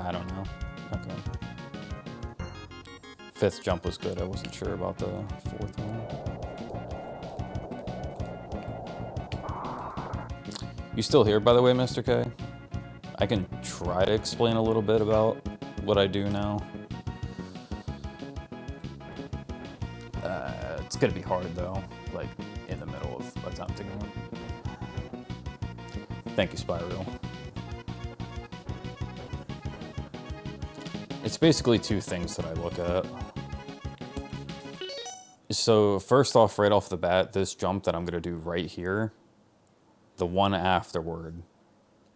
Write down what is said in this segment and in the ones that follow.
I don't know. Okay. Fifth jump was good. I wasn't sure about the fourth one. You still here, by the way, Mr. K? I can try to explain a little bit about what I do now. It's gonna be hard though, like in the middle of attempting it. Thank you, Spyro. It's basically two things that I look at. So first off, right off the bat, this jump that I'm gonna do right here, the one afterward,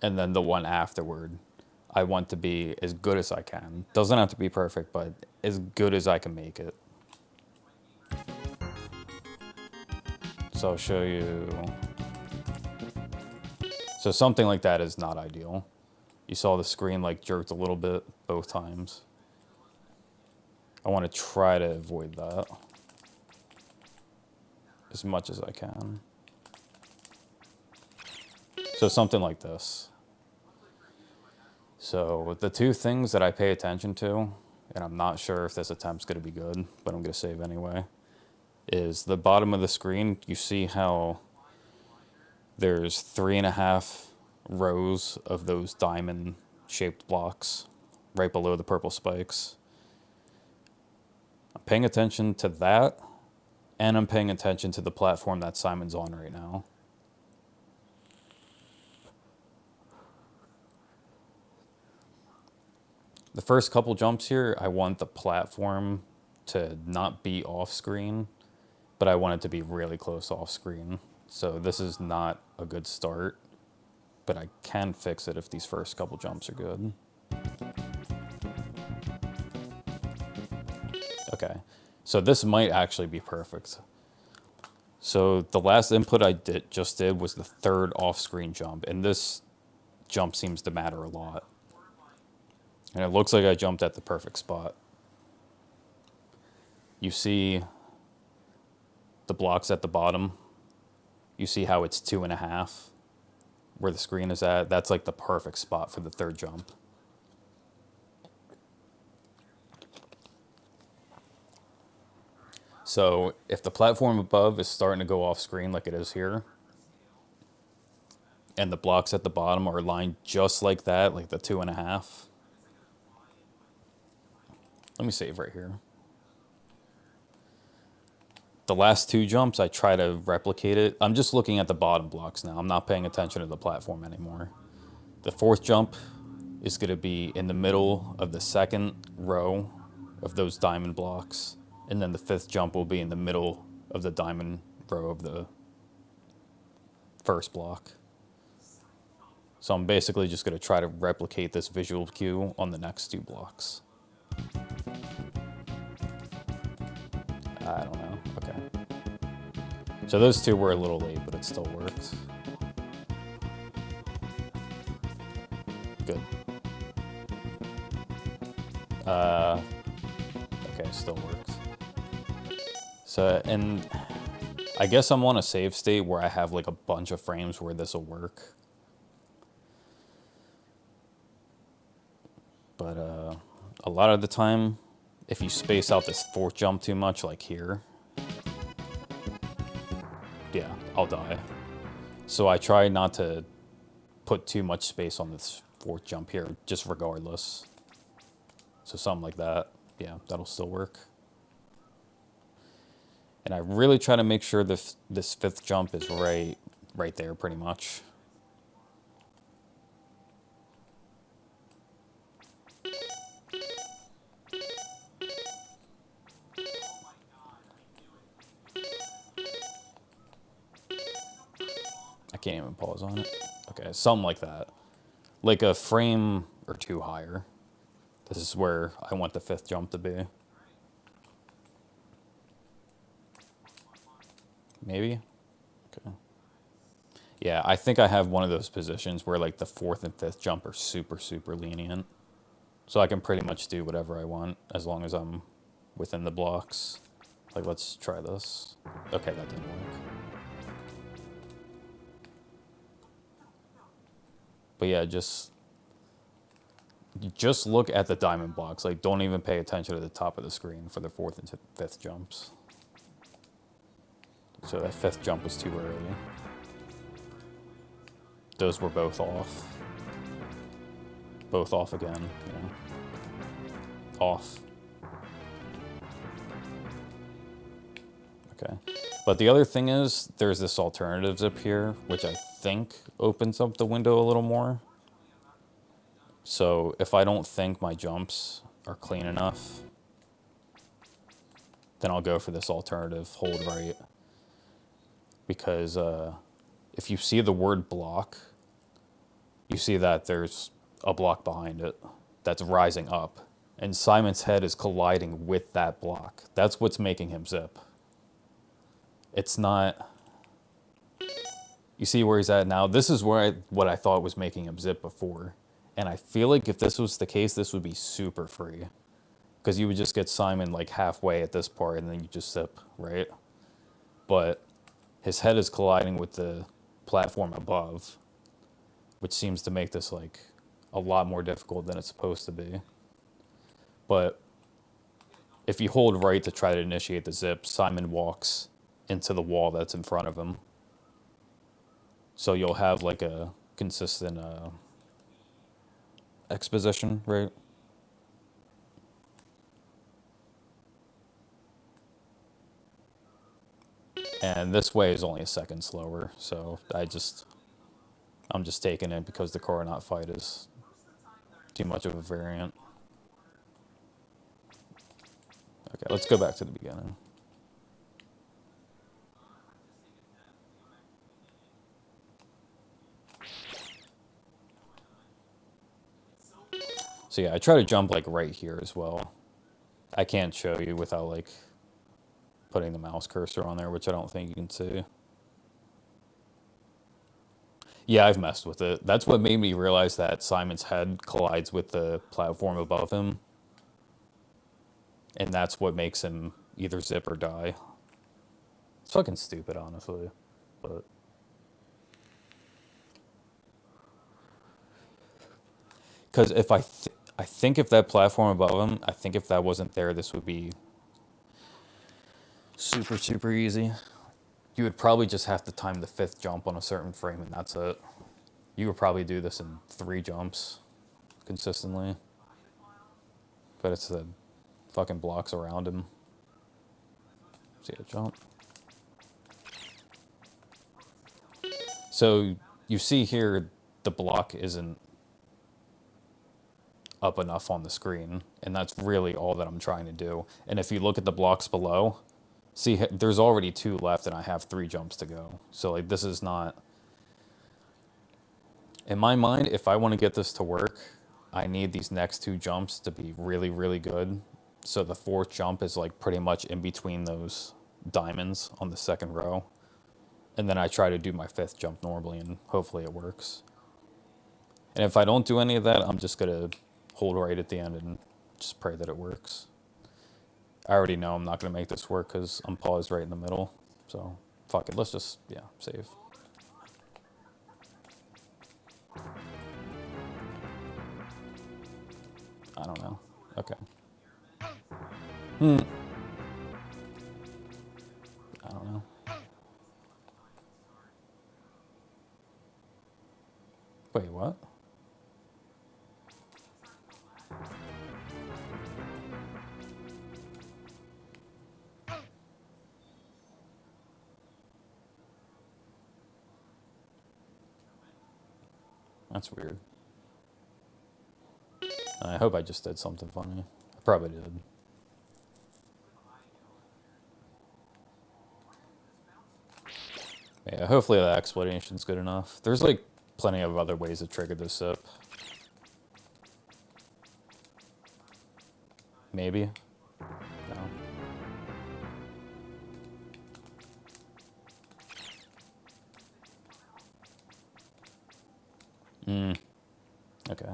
and then the one afterward, I want to be as good as I can. Doesn't have to be perfect, but as good as I can make it. So I'll show you. So something like that is not ideal. You saw the screen like jerked a little bit both times. I want to try to avoid that as much as I can. So something like this. So the two things that I pay attention to, and I'm not sure if this attempt's going to be good, but I'm going to save anyway, is the bottom of the screen. You see how there's 3.5 rows of those diamond shaped blocks right below the purple spikes. I'm paying attention to that, and I'm paying attention to the platform that Simon's on right now. The first couple jumps here, I want the platform to not be off screen, but I want it to be really close off screen. So this is not a good start, but I can fix it if these first couple jumps are good. Okay, so this might actually be perfect. So the last input I just did was the third off-screen jump, and this jump seems to matter a lot. And it looks like I jumped at the perfect spot. You see the blocks at the bottom. You see how it's 2.5 where the screen is at. That's like the perfect spot for the third jump. So if the platform above is starting to go off screen like it is here, and the blocks at the bottom are aligned just like that, like the 2.5. Let me save right here. The last two jumps, I try to replicate it. I'm just looking at the bottom blocks now. I'm not paying attention to the platform anymore. The fourth jump is going to be in the middle of the second row of those diamond blocks. And then the fifth jump will be in the middle of the diamond row of the first block. So I'm basically just going to try to replicate this visual cue on the next two blocks. I don't know. Okay. So those two were a little late, but it still worked. Good. Okay, still works. So, and I guess I'm on a save state where I have like a bunch of frames where this will work. But a lot of the time, if you space out this fourth jump too much, like here, yeah, I'll die. So I try not to put too much space on this fourth jump here, just regardless. So something like that, yeah, that'll still work. And I really try to make sure this fifth jump is right there, pretty much. I can't even pause on it. Okay, something like that. Like a frame or two higher. This is where I want the fifth jump to be. Maybe? Okay. Yeah, I think I have one of those positions where like the fourth and fifth jump are super, super lenient. So I can pretty much do whatever I want as long as I'm within the blocks. Like, let's try this. Okay, that didn't work. But yeah, just You just look at the diamond blocks. Like, don't even pay attention to the top of the screen for the fourth and fifth jumps. So that fifth jump was too early. Those were both off. Both off again, you know. Off. Okay. But the other thing is, there's this alternative zip here, which I think opens up the window a little more. So if I don't think my jumps are clean enough, then I'll go for this alternative, hold right. Because if you see the word block, you see that there's a block behind it that's rising up. And Simon's head is colliding with that block. That's what's making him zip. It's not... You see where he's at now? This is where what I thought was making him zip before. And I feel like if this was the case, this would be super free. Because you would just get Simon like halfway at this part and then you just zip, right? But his head is colliding with the platform above, which seems to make this like a lot more difficult than it's supposed to be. But if you hold right to try to initiate the zip, Simon walks into the wall that's in front of him. So you'll have like a consistent exposition, right? And this way is only a second slower, so I'm just taking it because the Coronat fight is too much of a variant. Okay, let's go back to the beginning. So yeah, I try to jump like right here as well. I can't show you without like putting the mouse cursor on there, which I don't think you can see. Yeah, I've messed with it. That's what made me realize that Simon's head collides with the platform above him. And that's what makes him either zip or die. It's fucking stupid, honestly. But because if I think if that platform above him, I think if that wasn't there, this would be super, super easy. You would probably just have to time the fifth jump on a certain frame, and that's it. You would probably do this in 3 jumps consistently. But it's the fucking blocks around him. See a jump. So you see here, the block isn't up enough on the screen, and that's really all that I'm trying to do. And if you look at the blocks below, see, there's already 2 left, and I have 3 jumps to go. So like, this is not... In my mind, if I want to get this to work, I need these next 2 jumps to be really, really good. So the 4th jump is like pretty much in between those diamonds on the 2nd row. And then I try to do my 5th jump normally, and hopefully it works. And if I don't do any of that, I'm just going to hold right at the end and just pray that it works. I already know I'm not going to make this work because I'm paused right in the middle. So, fuck it. Let's just, yeah, save. I don't know. Okay. I don't know. Wait, what? That's weird. I hope I just did something funny. I probably did. Yeah, hopefully that explanation's good enough. There's like plenty of other ways to trigger this zip. Maybe. No. Okay.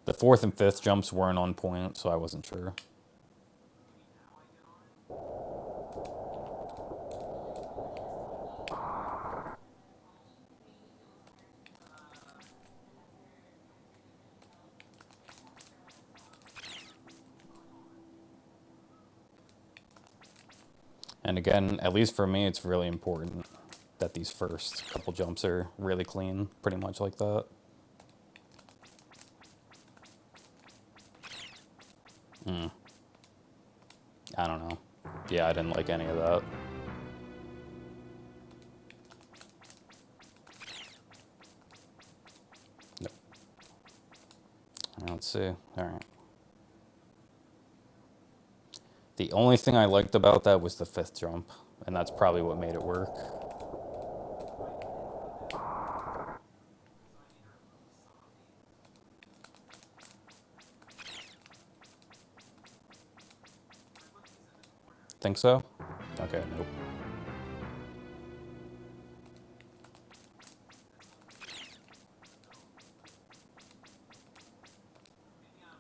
The 4th and 5th jumps weren't on point, so I wasn't sure. And again, at least for me, it's really important that these first couple jumps are really clean, pretty much like that. I don't know. Yeah, I didn't like any of that. Nope. Let's see. Alright. The only thing I liked about that was the fifth jump, and that's probably what made it work. Think so? Okay, nope.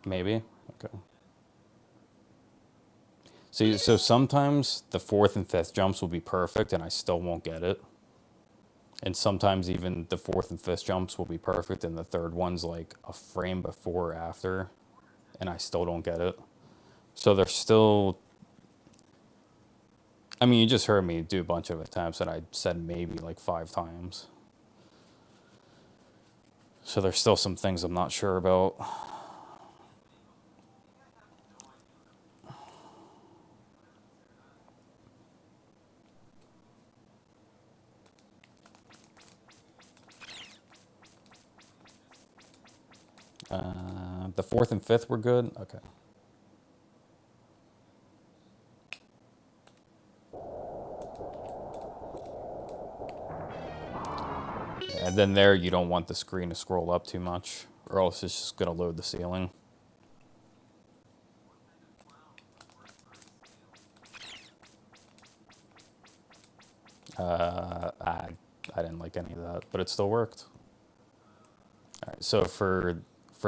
Maybe? Okay. See, so sometimes the fourth and fifth jumps will be perfect and I still won't get it. And sometimes even the fourth and fifth jumps will be perfect and the third one's like a frame before or after and I still don't get it. So there's still, I mean, you just heard me do a bunch of attempts and I said maybe like 5 times. So there's still some things I'm not sure about. The fourth and fifth were good? Okay. And then there, you don't want the screen to scroll up too much, or else it's just going to load the ceiling. I didn't like any of that, but it still worked. All right, so for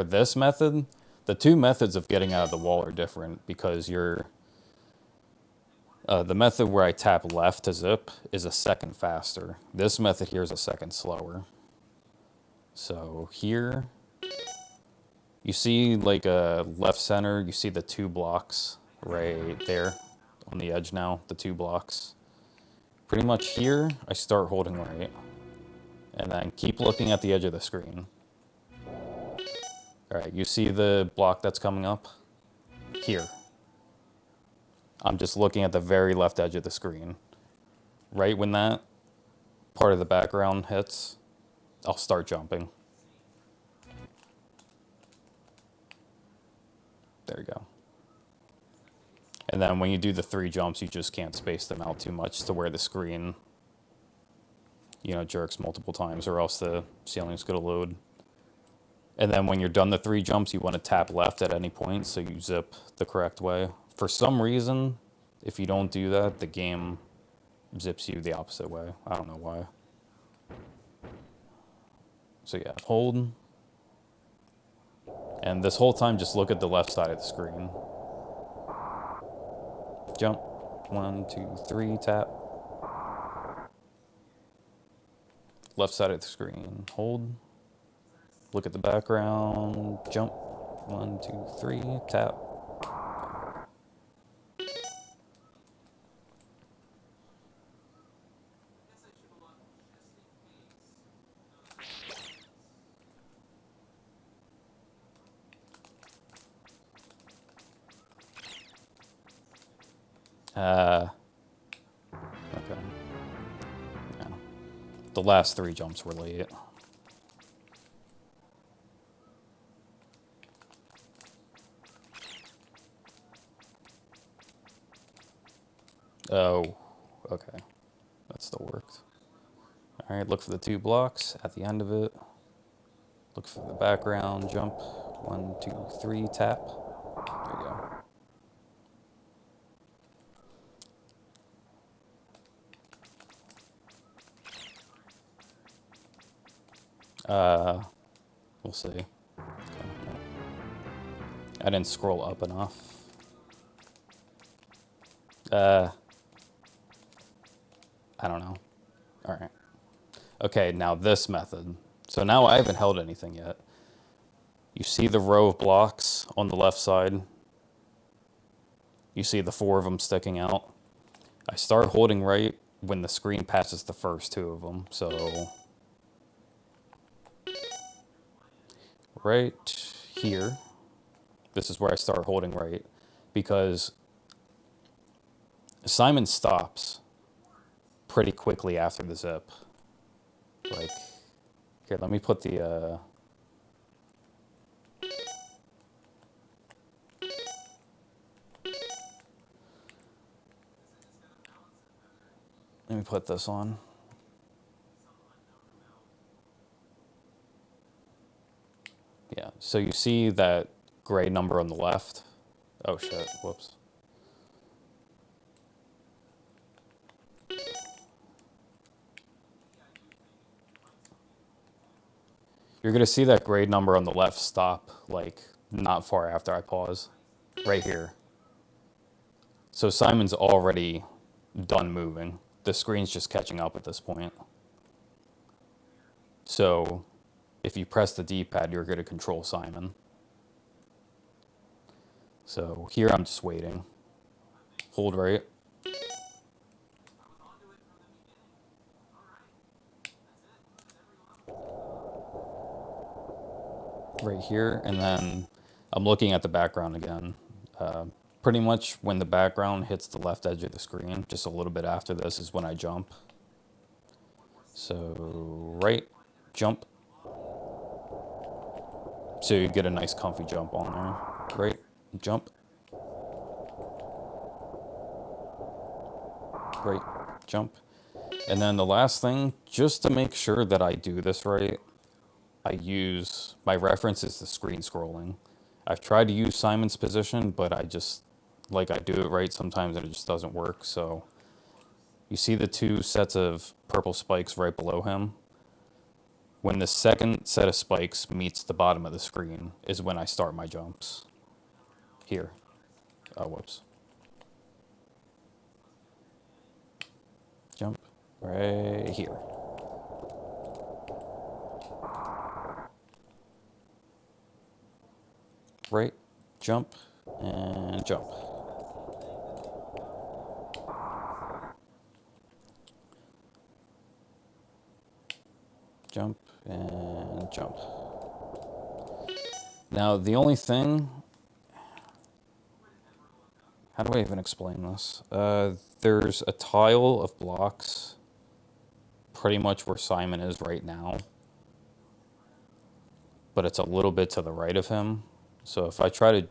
this method, the two methods of getting out of the wall are different because the method where I tap left to zip is a second faster. This method here is a second slower. So here, you see like a left center, you see the 2 blocks right there on the edge now, the 2 blocks. Pretty much here, I start holding right. And then keep looking at the edge of the screen. All right, you see the block that's coming up? Here. I'm just looking at the very left edge of the screen. Right when that part of the background hits, I'll start jumping. There you go. And then when you do the 3 jumps, you just can't space them out too much to where the screen, jerks multiple times or else the ceiling's gonna load. And then when you're done the 3 jumps, you want to tap left at any point so you zip the correct way. For some reason, if you don't do that, the game zips you the opposite way. I don't know why. So yeah, hold. And this whole time, just look at the left side of the screen. Jump. 1, 2, 3, tap. Left side of the screen, hold. Look at the background, jump. 1, 2, 3, tap. Okay. Yeah. The last 3 jumps were late. Oh, okay. That still worked. All right, look for the 2 blocks at the end of it. Look for the background, jump. 1, 2, 3, tap. There you go. We'll see. Okay. I didn't scroll up enough. I don't know. All right. Okay, now this method. So now I haven't held anything yet. You see the row of blocks on the left side? You see the 4 of them sticking out? I start holding right when the screen passes the first two of them. So right here, this is where I start holding right, because Simon stops pretty quickly after the zip. Like, here, let me put the, let me put this on. Yeah, so you see that gray number on the left? Oh shit, whoops. You're gonna see that gray number on the left stop, like, not far after I pause. Right here. So Simon's already done moving. The screen's just catching up at this point. So if you press the D-pad, you're gonna control Simon. So here I'm just waiting. Hold right. Right here, and then I'm looking at the background again. Pretty much when the background hits the left edge of the screen, just a little bit after this is when I jump. So right, jump. So you get a nice comfy jump on there. Right, jump. Right, jump. And then the last thing, just to make sure that I do this right, I use, my reference is the screen scrolling. I've tried to use Simon's position, but I just, like, I do it right sometimes and it just doesn't work. So you see the two sets of purple spikes right below him? When the second set of spikes meets the bottom of the screen is when I start my jumps. Here. Oh, whoops. Jump right here. Right, jump, and jump. Jump, and jump. Now, the only thing, how do I even explain this? There's a tile of blocks pretty much where Simon is right now, but it's a little bit to the right of him. So if I try to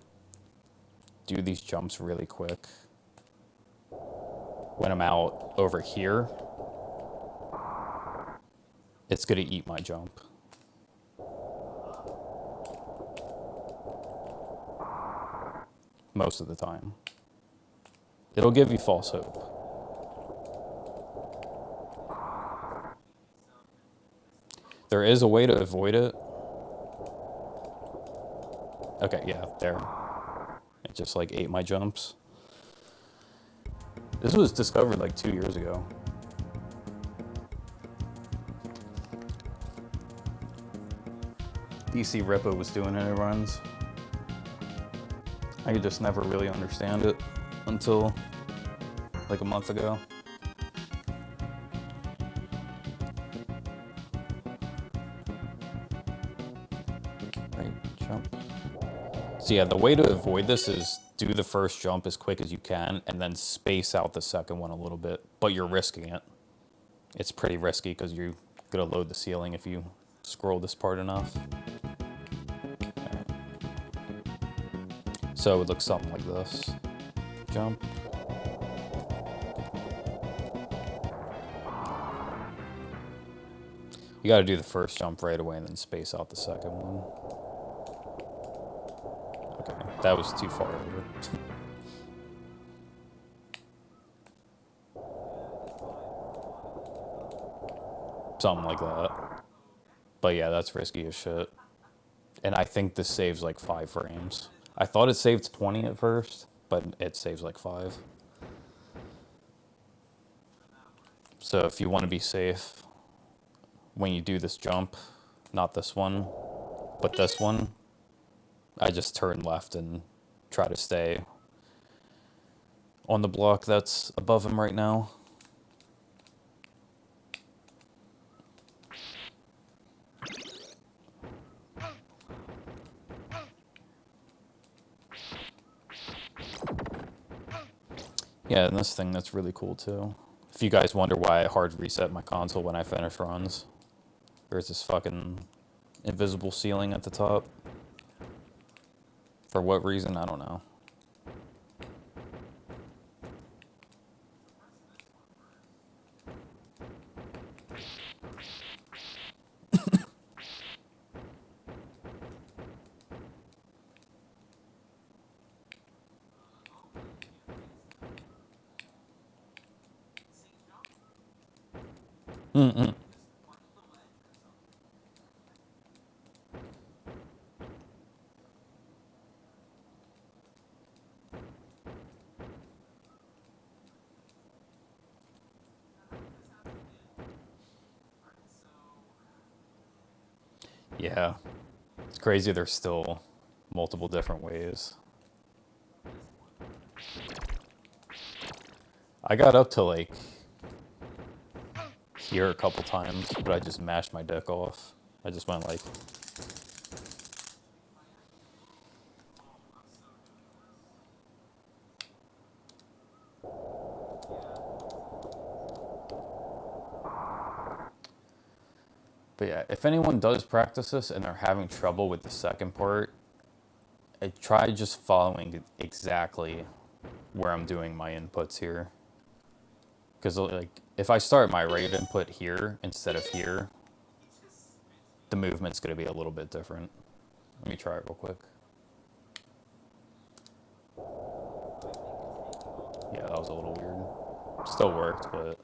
do these jumps really quick, when I'm out over here, it's going to eat my jump. Most of the time. It'll give you false hope. There is a way to avoid it. Okay, yeah, there. It just like ate my jumps. This was discovered like 2 years ago. DC Rippa was doing it in runs. I could just never really understand it until like a month ago. Right, jump. So yeah, the way to avoid this is do the first jump as quick as you can and then space out the second one a little bit, but you're risking it. It's pretty risky because you're gonna load the ceiling if you scroll this part enough. Right. So it looks something like this. Jump. You gotta do the first jump right away and then space out the second one. Okay, that was too far over. Something like that. But yeah, that's risky as shit. And I think this saves like 5 frames. I thought it saved 20 at first, but it saves like 5. So if you want to be safe, when you do this jump, not this one, but this one, I just turn left and try to stay on the block that's above him right now. Yeah, and this thing that's really cool too. If you guys wonder why I hard reset my console when I finish runs, there's this fucking invisible ceiling at the top. For what reason, I don't know. Mm-mm. Yeah, it's crazy there's still multiple different ways. I got up to like here a couple times, but I just mashed my deck off. I just went like, but yeah, if anyone does practice this and they're having trouble with the second part, I try just following exactly where I'm doing my inputs here. Because like, if I start my right input here instead of here, the movement's going to be a little bit different. Let me try it real quick. Yeah, that was a little weird. Still worked, but...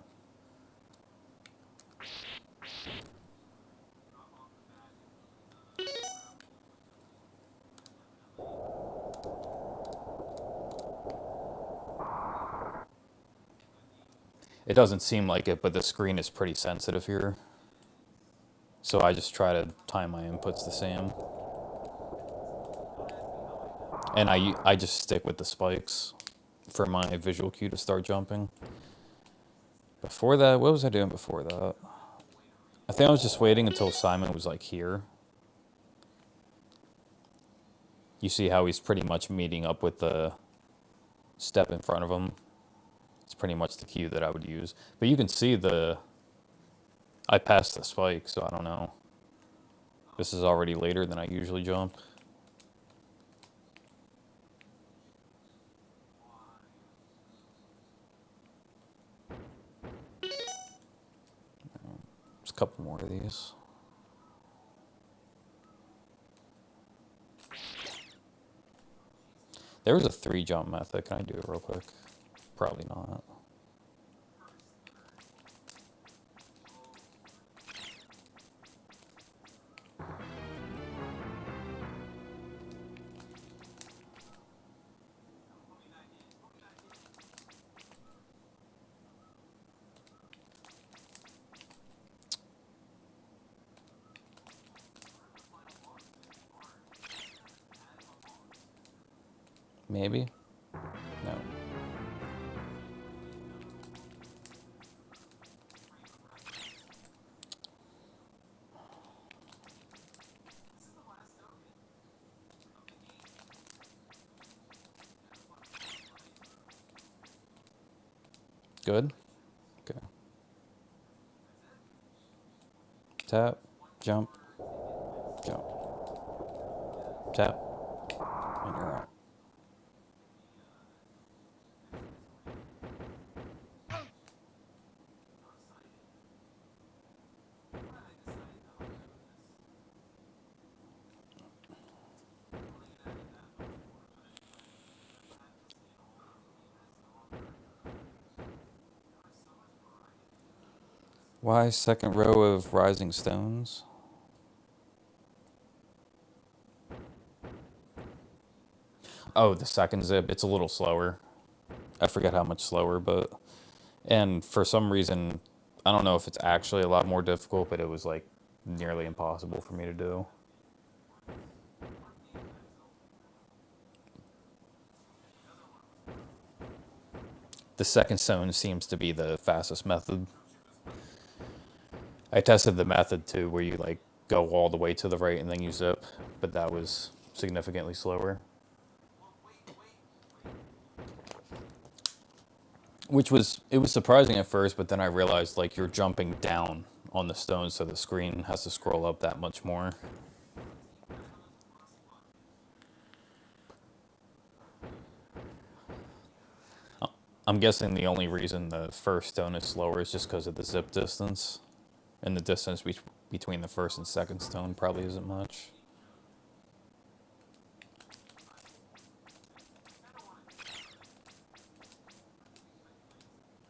It doesn't seem like it, but the screen is pretty sensitive here. So I just try to time my inputs the same. And I just stick with the spikes for my visual cue to start jumping. Before that, what was I doing before that? I think I was just waiting until Simon was like here. You see how he's pretty much meeting up with the step in front of him. It's pretty much the cue that I would use. But you can see I passed the spike, so I don't know. This is already later than I usually jump. There's a couple more of these. There was a 3-jump method. Can I do it real quick? Probably not. Maybe? No. Good? Okay. Tap, jump, jump. Tap, and you're out. Why second row of rising stones? Oh, the second zip, it's a little slower. I forget how much slower, but... And for some reason, I don't know if it's actually a lot more difficult, but it was like nearly impossible for me to do. The second stone seems to be the fastest method. I tested the method too, where you like go all the way to the right and then you zip, but that was significantly slower. It was surprising at first, but then I realized like you're jumping down on the stone, so the screen has to scroll up that much more. I'm guessing the only reason the first stone is slower is just because of the zip distance, and the distance between the first and second stone probably isn't much.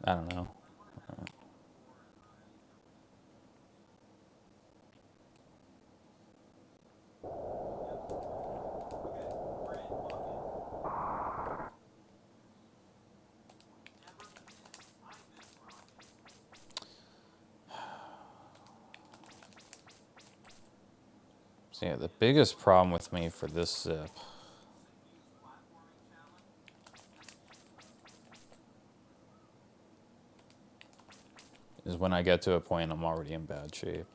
I don't know. So yeah, the biggest problem with me for this zip is when I get to a point I'm already in bad shape.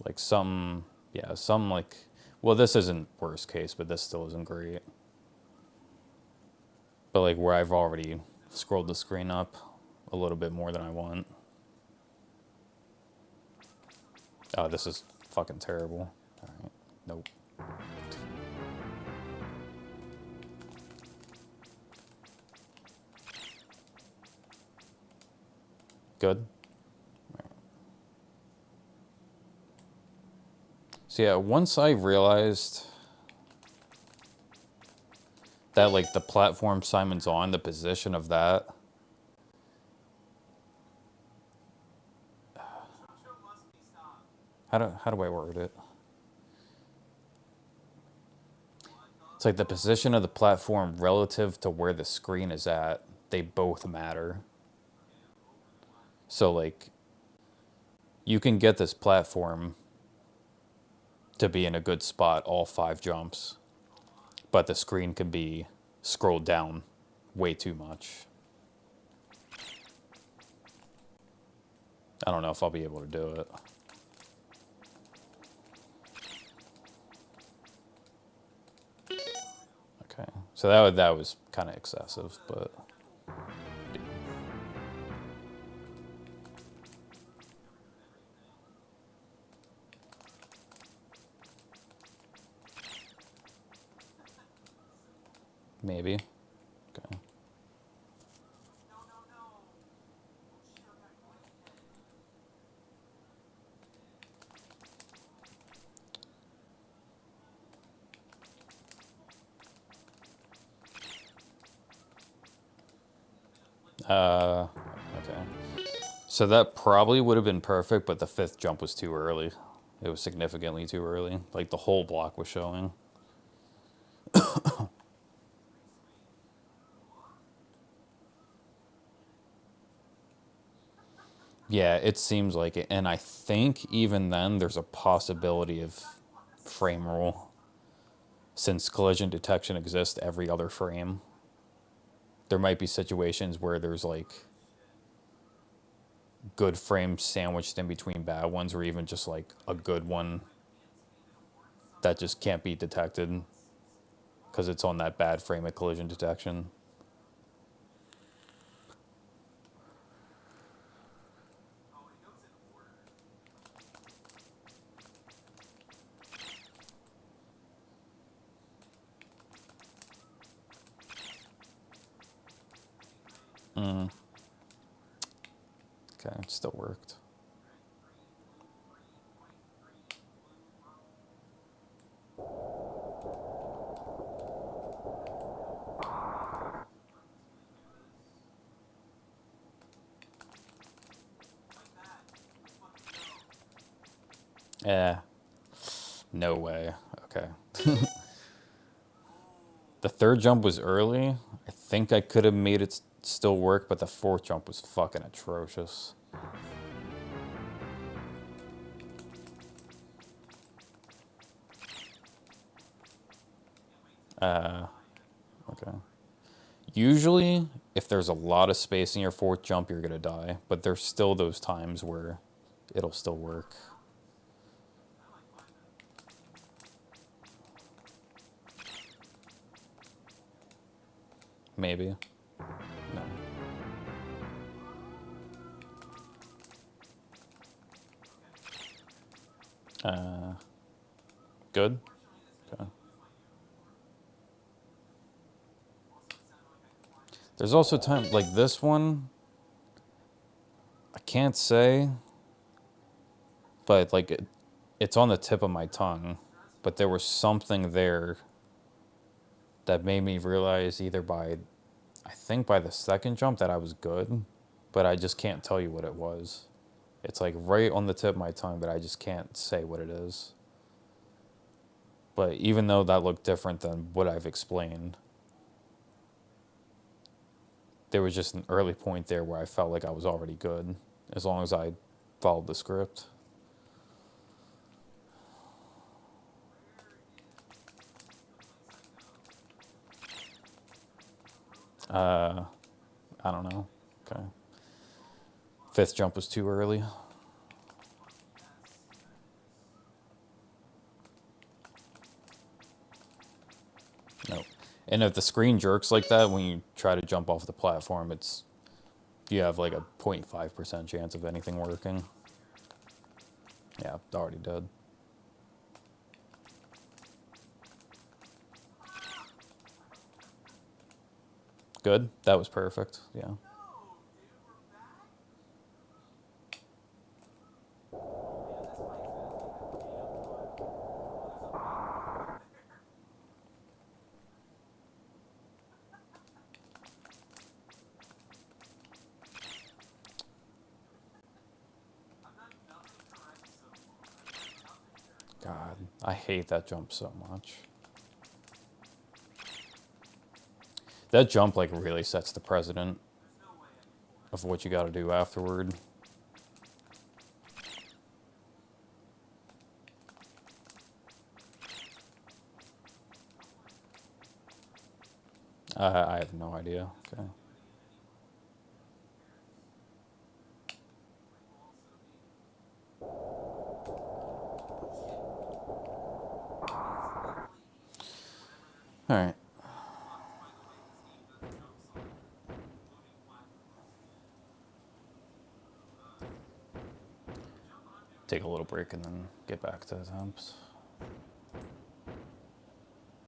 Like some like, well, this isn't worst case, but this still isn't great. But like where I've already scrolled the screen up a little bit more than I want. Oh, this is fucking terrible. All right, nope. Good. So yeah, once I realized that like the platform Simon's on, the position of that, how do I word it? It's like the position of the platform relative to where the screen is at, they both matter. So like you can get this platform to be in a good spot all 5 jumps, but the screen can be scrolled down way too much. I don't know if I'll be able to do it. Okay, so that was kind of excessive, but maybe. Okay. Okay. So that probably would have been perfect, but the 5th jump was too early. It was significantly too early. Like the whole block was showing. Yeah, it seems like it. And I think even then there's a possibility of frame roll. Since collision detection exists every other frame, there might be situations where there's like good frames sandwiched in between bad ones, or even just like a good one that just can't be detected because it's on that bad frame of collision detection. Okay, it still worked. Eh, no way. Okay. The 3rd jump was early. I think I could have made it still work, but the 4th jump was fucking atrocious. Okay. Usually, if there's a lot of space in your fourth jump, you're gonna die. But there's still those times where it'll still work. Maybe. No. Good? Okay. There's also time, like this one, I can't say, but like it's on the tip of my tongue. But there was something there that made me realize either by, I think by the second jump that I was good, but I just can't tell you what it was. It's like right on the tip of my tongue, but I just can't say what it is. But even though that looked different than what I've explained, there was just an early point there where I felt like I was already good, as long as I followed the script. I don't know. Okay. Fifth jump was too early. Nope. And if the screen jerks like that when you try to jump off the platform, it's you have like a 0.5% chance of anything working. Yeah, already did. Good. That was perfect. Yeah. God, I hate that jump so much. That jump like really sets the precedent of what you got to do afterward. I have no idea. Okay. All right. Take a little break and then get back to the attempts.